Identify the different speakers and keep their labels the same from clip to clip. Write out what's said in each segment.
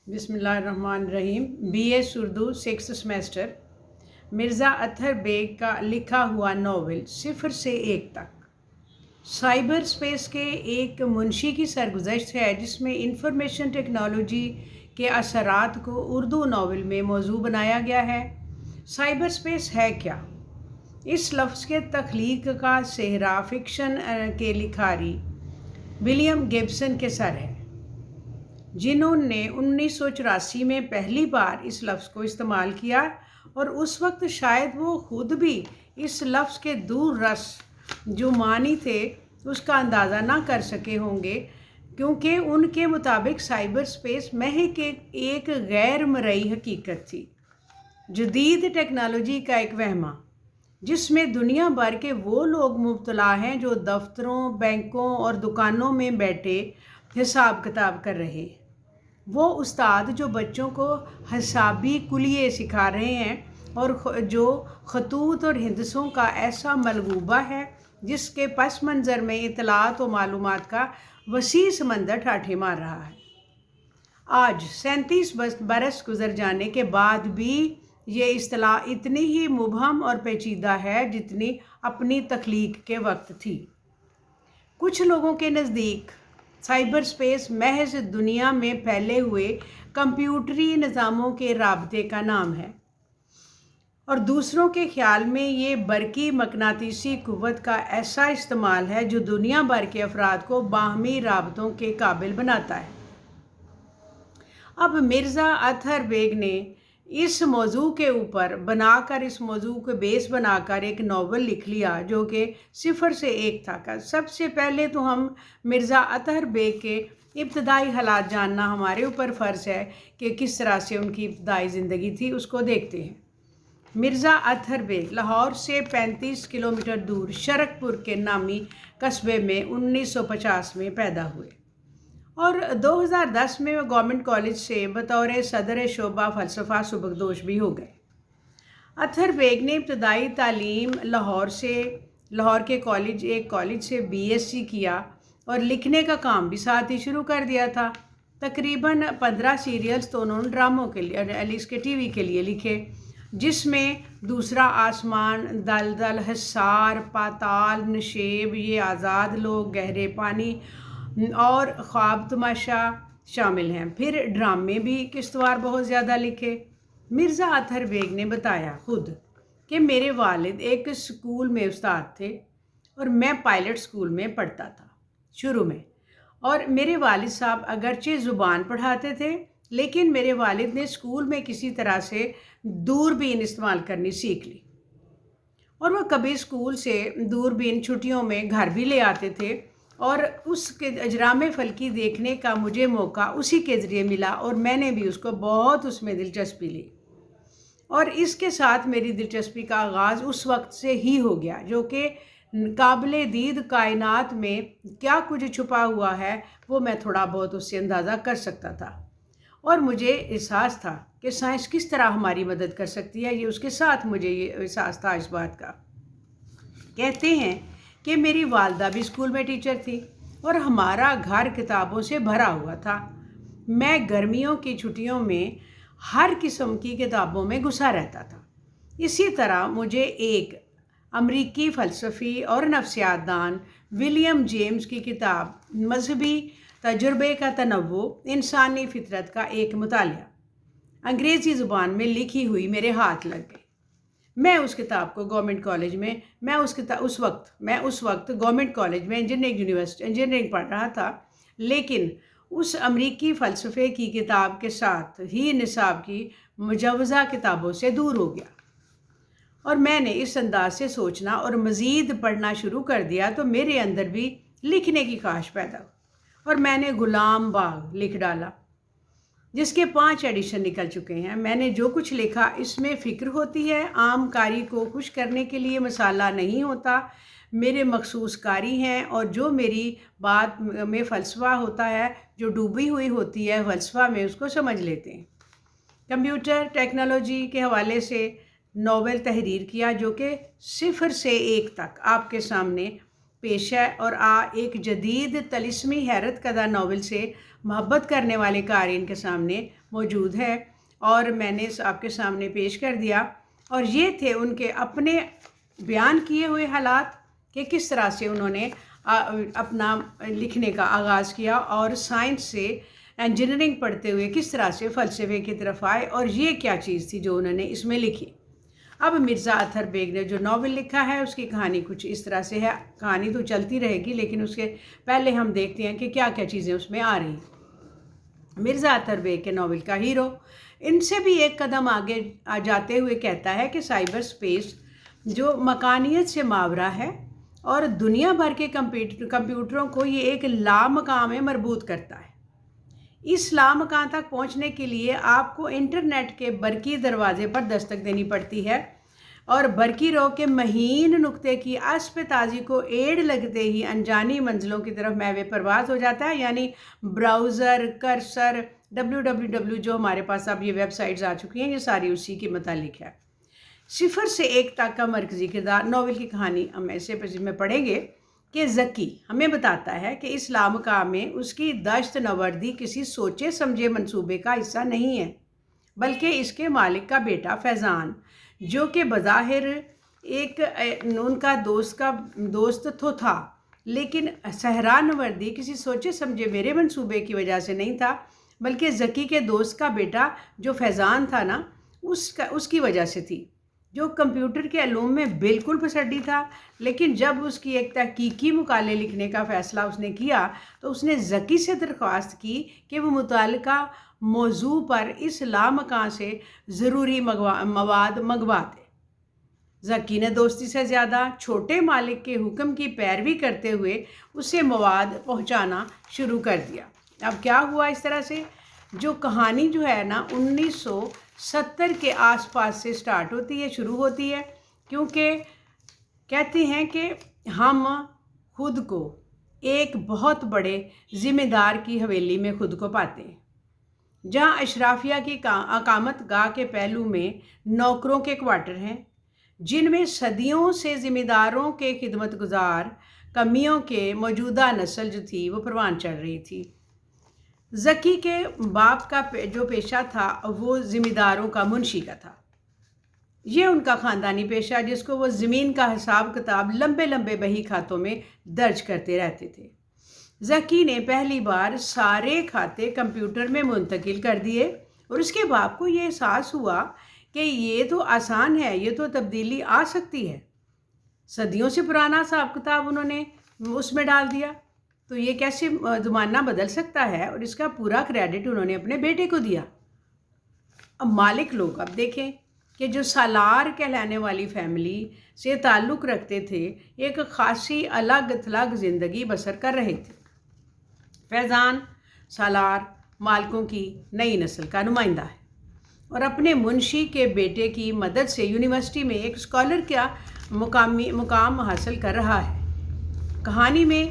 Speaker 1: بسم اللہ الرحمن الرحیم۔ B S Urdu 6 semester, Mirza Athar Baig کا لکھا ہوا ناول 0 سے 1 تک سائبر سپیس کے ایک منشی کی سرگزشت ہے جس میں انفارمیشن ٹیکنالوجی کے اثرات کو اردو ناول میں موضوع بنایا گیا ہے۔ سائبر سپیس ہے کیا؟ اس لفظ کے تخلیق کا سہرا فکشن کے لکھاری ولیم گبسن کے سر ہے، جنہوں نے 1984 میں پہلی بار اس لفظ کو استعمال کیا، اور اس وقت شاید وہ خود بھی اس لفظ کے دور رس جو معنی تھے اس کا اندازہ نہ کر سکے ہوں گے، کیونکہ ان کے مطابق سائبر سپیس محض ایک غیر مرئی حقیقت تھی، جدید ٹیکنالوجی کا ایک وہمہ جس میں دنیا بھر کے وہ لوگ مبتلا ہیں جو دفتروں، بینکوں اور دکانوں میں بیٹھے حساب کتاب کر رہے، وہ استاد جو بچوں کو حسابی کلیے سکھا رہے ہیں، اور جو خطوط اور ہندسوں کا ایسا ملغوبہ ہے جس کے پس منظر میں اطلاعات و معلومات کا وسیع سمندر ٹھاٹھے مار رہا ہے۔ آج 37 برس گزر جانے کے بعد بھی یہ اصطلاح اتنی ہی مبہم اور پیچیدہ ہے جتنی اپنی تخلیق کے وقت تھی۔ کچھ لوگوں کے نزدیک سائبر سپیس محض دنیا میں پھیلے ہوئے کمپیوٹری نظاموں کے رابطے کا نام ہے، اور دوسروں کے خیال میں یہ برقی مقناطیسی قوت کا ایسا استعمال ہے جو دنیا بھر کے افراد کو باہمی رابطوں کے قابل بناتا ہے۔ اب مرزا اطہر بیگ نے اس موضوع کے اوپر اس موضوع کو بیس بنا کر ایک ناول لکھ لیا جو کہ 0 سے 1 تھا۔ سب سے پہلے تو ہم مرزا اطہر بیگ کے ابتدائی حالات جاننا ہمارے اوپر فرض ہے کہ کس طرح سے ان کی ابتدائی زندگی تھی، اس کو دیکھتے ہیں۔ مرزا اطہر بیگ لاہور سے 35 کلومیٹر دور شرک پور کے نامی قصبے میں 1950 میں پیدا ہوئے، اور 2010 میں وہ گورنمنٹ کالج سے بطور صدر شعبہ فلسفہ سبکدوش بھی ہو گئے۔ اطہر بیگ نے ابتدائی تعلیم لاہور کے ایک کالج سے BSc کیا، اور لکھنے کا کام بھی ساتھ ہی شروع کر دیا تھا۔ تقریباً 15 سیریلز تو انہوں نے ڈراموں کے لیے اس کے TV کے لیے لکھے، جس میں دوسرا آسمان، دلدل، حصار، پاتال، نشیب، یہ آزاد لوگ، گہرے پانی اور خواب تماشا شامل ہیں۔ پھر ڈرامے بھی کشتوار بہت زیادہ لکھے۔ مرزا اطہر بیگ نے بتایا خود کہ میرے والد ایک اسکول میں استاد تھے، اور میں پائلٹ اسکول میں پڑھتا تھا شروع میں، اور میرے والد صاحب اگرچہ زبان پڑھاتے تھے، لیکن میرے والد نے اسکول میں کسی طرح سے دوربین استعمال کرنی سیکھ لی، اور وہ کبھی اسکول سے دوربین چھٹیوں میں گھر بھی لے آتے تھے، اور اس کے اجرام فلکی دیکھنے کا مجھے موقع اسی کے ذریعے ملا، اور میں نے بھی اس کو بہت اس میں دلچسپی لی، اور اس کے ساتھ میری دلچسپی کا آغاز اس وقت سے ہی ہو گیا جو کہ قابل دید کائنات میں کیا کچھ چھپا ہوا ہے وہ میں تھوڑا بہت اس سے اندازہ کر سکتا تھا، اور مجھے احساس تھا کہ سائنس کس طرح ہماری مدد کر سکتی ہے۔ یہ اس کے ساتھ مجھے یہ احساس تھا اس بات کا۔ کہتے ہیں کہ میری والدہ بھی اسکول میں ٹیچر تھی، اور ہمارا گھر کتابوں سے بھرا ہوا تھا۔ میں گرمیوں کی چھٹیوں میں ہر قسم کی کتابوں میں گھسا رہتا تھا۔ اسی طرح مجھے ایک امریکی فلسفی اور نفسیات دان ولیم جیمز کی کتاب مذہبی تجربے کا تنوع، انسانی فطرت کا ایک مطالعہ، انگریزی زبان میں لکھی ہوئی میرے ہاتھ لگ گئی۔ میں اس کتاب کو گورنمنٹ کالج میں اس وقت گورنمنٹ کالج میں انجینئرنگ پڑھ رہا تھا، لیکن اس امریکی فلسفے کی کتاب کے ساتھ ہی نصاب کی مجوزہ کتابوں سے دور ہو گیا، اور میں نے اس انداز سے سوچنا اور مزید پڑھنا شروع کر دیا تو میرے اندر بھی لکھنے کی خواہش پیدا ہوئی، اور میں نے غلام باغ لکھ ڈالا، جس کے 5 ایڈیشن نکل چکے ہیں۔ میں نے جو کچھ لکھا اس میں فکر ہوتی ہے، عام قاری کو خوش کرنے کے لیے مسالہ نہیں ہوتا، میرے مخصوص قاری ہیں، اور جو میری بات میں فلسفہ ہوتا ہے، جو ڈوبی ہوئی ہوتی ہے فلسفہ میں، اس کو سمجھ لیتے ہیں۔ کمپیوٹر ٹیکنالوجی کے حوالے سے ناول تحریر کیا جو کہ 0 سے 1 تک آپ کے سامنے پیش ہے، اور ایک جدید طلسمی حیرت کدہ ناول سے محبت کرنے والے قارئین کے سامنے موجود ہے اور میں نے آپ کے سامنے پیش کر دیا، اور یہ تھے ان کے اپنے بیان کیے ہوئے حالات کہ کس طرح سے انہوں نے اپنا لکھنے کا آغاز کیا اور سائنس سے انجینئرنگ پڑھتے ہوئے کس طرح سے فلسفے کی طرف آئے، اور یہ کیا چیز تھی جو انہوں نے اس میں لکھی۔ اب مرزا اطہر بیگ نے جو ناول لکھا ہے اس کی کہانی کچھ اس طرح سے ہے، کہانی تو چلتی رہے گی لیکن اس کے پہلے ہم دیکھتے ہیں کہ کیا کیا چیزیں اس میں آ رہی ہیں۔ مرزا اطہر بیگ کے ناول کا ہیرو ان سے بھی ایک قدم آگے جاتے ہوئے کہتا ہے کہ سائبر سپیس جو مکانیت سے ماورا ہے اور دنیا بھر کے کمپیوٹروں کو یہ ایک لامکان میں مربوط کرتا ہے۔ اس لامکان تک پہنچنے کے لیے آپ کو انٹرنیٹ کے برقی دروازے پر دستک دینی پڑتی ہے، اور برقی رو کے مہین نقطے کی اسب تازی کو ایڑ لگتے ہی انجانی منزلوں کی طرف محو پرواز ہو جاتا ہے، یعنی براؤزر، کرسر، www جو ہمارے پاس اب یہ ویب سائٹس آ چکی ہیں، یہ ساری اسی کے متعلق ہے۔ 0 سے 1 تک کا مرکزی کردار ناول کی کہانی ہم ایسے میں پڑھیں گے کہ زکی ہمیں بتاتا ہے کہ اس لامکان میں اس کی دشت نوردی کسی سوچے سمجھے منصوبے کا حصہ نہیں ہے، بلکہ اس کے مالک کا بیٹا فیضان، جو کہ بظاہر ایک ان کا دوست تو تھا، لیکن صحرا نوردی کسی سوچے سمجھے میرے منصوبے کی وجہ سے نہیں تھا، بلکہ زکی کے دوست کا بیٹا جو فیضان تھا نا اس کی وجہ سے تھی، جو کمپیوٹر کے علوم میں بالکل پسڈی تھا، لیکن جب اس کی ایک تحقیقی مقالے لکھنے کا فیصلہ اس نے کیا تو اس نے زکی سے درخواست کی کہ وہ متعلقہ موضوع پر اس لامکان سے ضروری مواد منگوا دے۔ زکی نے دوستی سے زیادہ چھوٹے مالک کے حکم کی پیروی کرتے ہوئے اسے مواد پہنچانا شروع کر دیا۔ اب کیا ہوا اس طرح سے، جو کہانی جو ہے نا 1970 کے آس پاس سے سٹارٹ ہوتی ہے، شروع ہوتی ہے، کیونکہ کہتے ہیں کہ ہم خود کو ایک بہت بڑے ذمہ دار کی حویلی میں خود کو پاتے ہیں، جہاں اشرافیہ کی اقامت گاہ کے پہلو میں نوکروں کے کوارٹر ہیں، جن میں صدیوں سے ذمہ داروں کے خدمت گزار کمیوں کے موجودہ نسل جو تھی وہ پروان چڑھ رہی تھی۔ زکی کے باپ کا جو پیشہ تھا وہ ذمہ داروں کا منشی کا تھا، یہ ان کا خاندانی پیشہ جس کو وہ زمین کا حساب کتاب لمبے لمبے بہی کھاتوں میں درج کرتے رہتے تھے۔ زکی نے پہلی بار سارے کھاتے کمپیوٹر میں منتقل کر دیے اور اس کے باپ کو یہ احساس ہوا کہ یہ تو آسان ہے، یہ تو تبدیلی آ سکتی ہے۔ صدیوں سے پرانا حساب کتاب انہوں نے اس میں ڈال دیا، تو یہ کیسے زمانہ بدل سکتا ہے، اور اس کا پورا کریڈٹ انہوں نے اپنے بیٹے کو دیا۔ اب مالک لوگ اب دیکھیں کہ جو سالار کہلانے والی فیملی سے تعلق رکھتے تھے ایک خاصی الگ تھلگ زندگی بسر کر رہے تھے۔ فیضان سالار مالکوں کی نئی نسل کا نمائندہ ہے اور اپنے منشی کے بیٹے کی مدد سے یونیورسٹی میں ایک اسکالر کا مقام حاصل کر رہا ہے۔ کہانی میں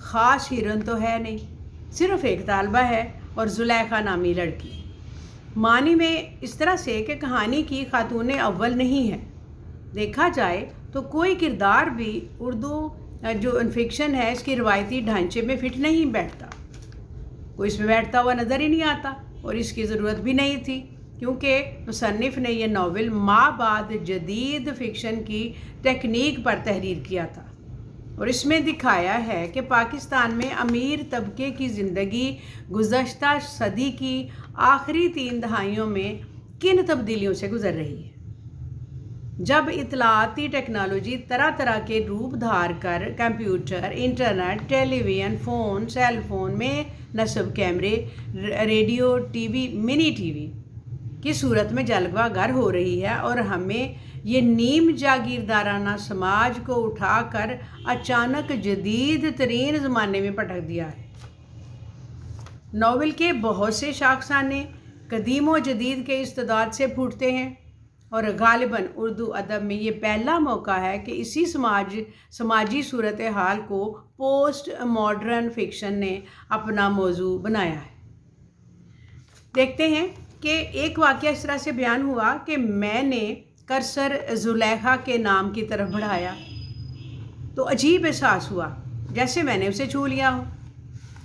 Speaker 1: خاص ہیرون تو ہے نہیں، صرف ایک طالبہ ہے اور زلیخا نامی لڑکی۔ معنی میں اس طرح سے کہ کہانی کی خاتون اول نہیں ہے، دیکھا جائے تو کوئی کردار بھی اردو جو فکشن ہے اس کی روایتی ڈھانچے میں فٹ نہیں بیٹھتا، کوئی اس میں بیٹھتا ہوا نظر ہی نہیں آتا، اور اس کی ضرورت بھی نہیں تھی، کیونکہ مصنف نے یہ ناول ما بعد جدید فکشن کی ٹیکنیک پر تحریر کیا تھا، اور اس میں دکھایا ہے کہ پاکستان میں امیر طبقے کی زندگی گزشتہ صدی کی آخری 3 دہائیوں میں کن تبدیلیوں سے گزر رہی ہے، جب اطلاعاتی ٹیکنالوجی طرح طرح کے روپ دھار کر کمپیوٹر، انٹرنیٹ، ٹیلی ویژن، فون، سیل فون میں نصب کیمرے، ریڈیو، ٹی وی، منی ٹی وی کی صورت میں جلوہ گر ہو رہی ہے، اور ہمیں یہ نیم جاگیردارانہ سماج کو اٹھا کر اچانک جدید ترین زمانے میں پٹک دیا ہے۔ ناول کے بہت سے شاخسانے قدیم و جدید کے استعداد سے پھوٹتے ہیں، اور غالباً اردو ادب میں یہ پہلا موقع ہے کہ اسی سماجی صورتحال کو پوسٹ ماڈرن فکشن نے اپنا موضوع بنایا ہے۔ دیکھتے ہیں کہ ایک واقعہ اس طرح سے بیان ہوا کہ میں نے کرسر زلیخا کے نام کی طرف بڑھایا تو عجیب احساس ہوا جیسے میں نے اسے چھو لیا ہو۔